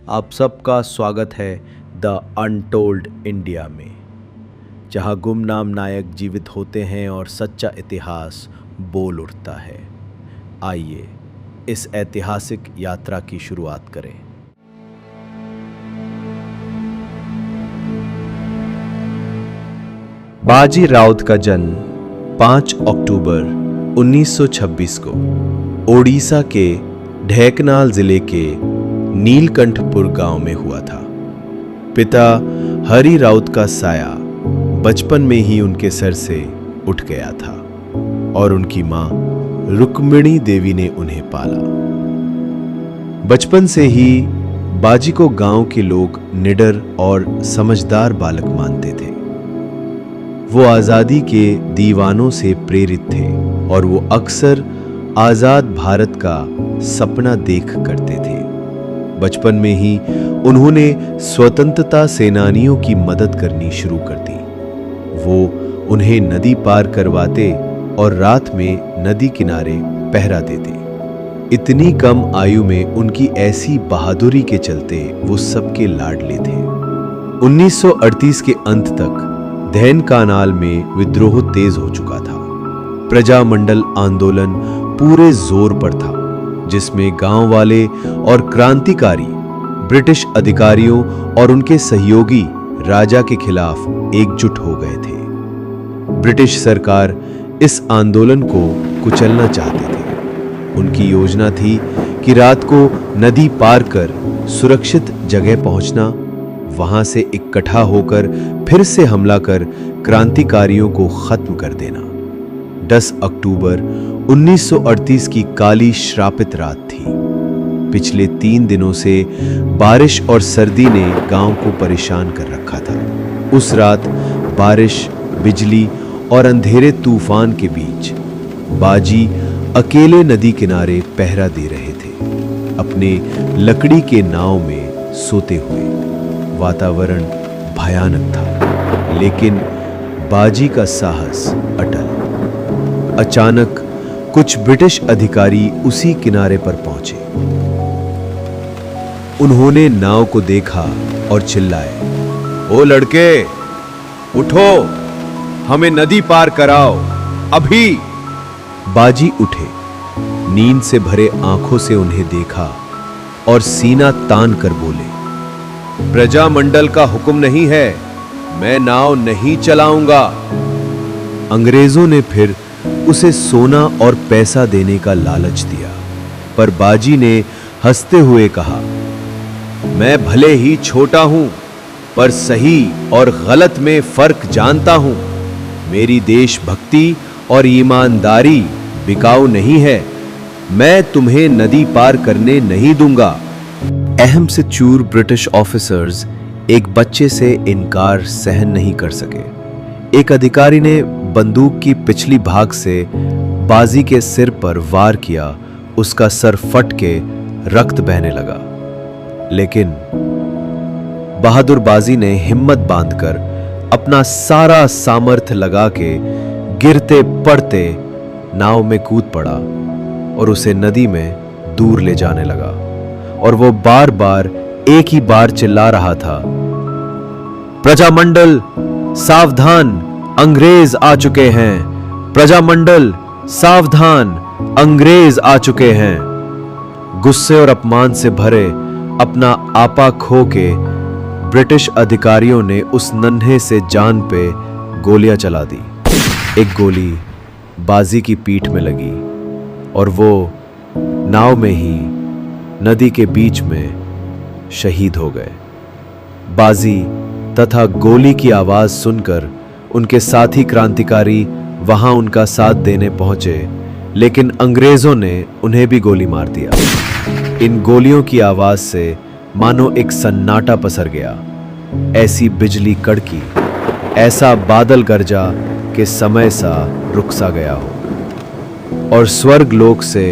आप सबका स्वागत है द अनटोल्ड इंडिया में, जहां गुमनाम नायक जीवित होते हैं और सच्चा इतिहास बोल उठता है। आइए इस ऐतिहासिक यात्रा की शुरुआत करें। बाजी राउत का जन्म 5 अक्टूबर 1926 को ओडिशा के ढेंकनाल जिले के नीलकंठपुर गांव में हुआ था। पिता हरि राउत का साया बचपन में ही उनके सर से उठ गया था और उनकी मां रुक्मिणी देवी ने उन्हें पाला। बचपन से ही बाजी को गांव के लोग निडर और समझदार बालक मानते थे। वो आजादी के दीवानों से प्रेरित थे और वो अक्सर आजाद भारत का सपना देख करते थे। बचपन में ही उन्होंने स्वतंत्रता सेनानियों की मदद करनी शुरू कर दी। वो उन्हें नदी पार करवाते और रात में नदी किनारे पहरा देते। इतनी कम आयु में उनकी ऐसी बहादुरी के चलते वो सबके लाडले थे। 1938 के अंत तक ढेंकानाल में विद्रोह तेज हो चुका था। प्रजामंडल आंदोलन पूरे जोर पर था, जिसमें गांव वाले और क्रांतिकारी ब्रिटिश अधिकारियों और उनके सहयोगी राजा के खिलाफ एकजुट हो गए थे। ब्रिटिश सरकार इस आंदोलन को कुचलना चाहते थे। उनकी योजना थी कि रात को नदी पार कर सुरक्षित जगह पहुंचना, वहां से इकट्ठा होकर फिर से हमला कर क्रांतिकारियों को खत्म कर देना। 10 अक्टूबर 1938 की काली श्रापित रात थी। पिछले 3 दिनों से बारिश और सर्दी ने गांव को परेशान कर रखा था। उस रात बारिश, बिजली और अंधेरे तूफान के बीच बाजी अकेले नदी किनारे पहरा दे रहे थे, अपने लकड़ी के नाव में सोते हुए। वातावरण भयानक था, लेकिन बाजी का साहस अटल। अचानक कुछ ब्रिटिश अधिकारी उसी किनारे पर पहुंचे। उन्होंने नाव को देखा और चिल्लाए, ओ लड़के, उठो, हमें नदी पार कराओ, अभी। बाजी उठे, नींद से भरे आंखों से उन्हें देखा और सीना तान कर बोले, प्रजामंडल का हुक्म नहीं है, मैं नाव नहीं चलाऊंगा। अंग्रेजों ने फिर उसे सोना और पैसा देने का लालच दिया, पर बाजी ने हंसते हुए कहा, मैं भले ही छोटा हूं, पर सही और गलत में फर्क जानता हूं। मेरी देशभक्ति और ईमानदारी बिकाऊ नहीं है। मैं तुम्हें नदी पार करने नहीं दूंगा। अहम से चूर ब्रिटिश ऑफिसर्स एक बच्चे से इनकार सहन नहीं कर सके। एक अधिकारी ने बंदूक की पिछली भाग से बाजी के सिर पर वार किया। उसका सर फट के रक्त बहने लगा, लेकिन बहादुर बाजी ने हिम्मत बांधकर अपना सारा सामर्थ्य लगा के गिरते पड़ते नाव में कूद पड़ा और उसे नदी में दूर ले जाने लगा। और वो बार बार एक ही बार चिल्ला रहा था, प्रजामंडल सावधान, अंग्रेज आ चुके हैं। प्रजामंडल सावधान, अंग्रेज आ चुके हैं। गुस्से और अपमान से भरे अपना आपा खो के ब्रिटिश अधिकारियों ने उस नन्हे से जान पे गोलियां चला दी। एक गोली बाजी की पीठ में लगी और वो नाव में ही नदी के बीच में शहीद हो गए। बाजी तथा गोली की आवाज सुनकर उनके साथी क्रांतिकारी वहां उनका साथ देने पहुंचे, लेकिन अंग्रेजों ने उन्हें भी गोली मार दिया। इन गोलियों की आवाज से मानो एक सन्नाटा पसर गया। ऐसी बिजली कड़की, ऐसा बादल गरजा कि समय सा रुक सा गया हो और स्वर्ग लोक से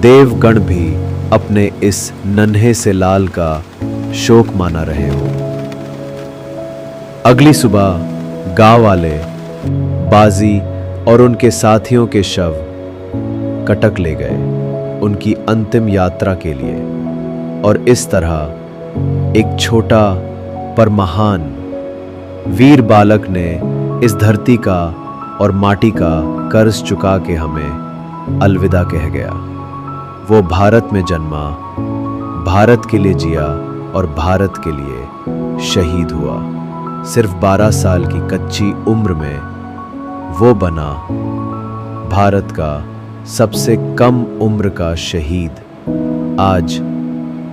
देवगण भी अपने इस नन्हे से लाल का शोक माना रहे हो। अगली सुबह गांव वाले बाजी और उनके साथियों के शव कटक ले गए उनकी अंतिम यात्रा के लिए, और इस तरह एक छोटा पर महान वीर बालक ने इस धरती का और माटी का कर्ज चुका के हमें अलविदा कह गया। वो भारत में जन्मा, भारत के लिए जिया और भारत के लिए शहीद हुआ। सिर्फ 12 साल की कच्ची उम्र में वो बना भारत का सबसे कम उम्र का शहीद। आज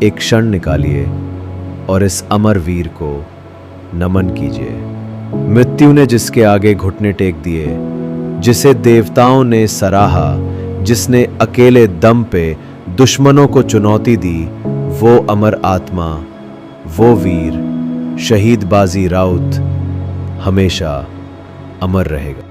एक क्षण निकालिए और इस अमर वीर को नमन कीजिए। मृत्यु ने जिसके आगे घुटने टेक दिए, जिसे देवताओं ने सराहा, जिसने अकेले दम पे दुश्मनों को चुनौती दी, वो अमर आत्मा, वो वीर शहीद बाजी राउत हमेशा अमर रहेगा।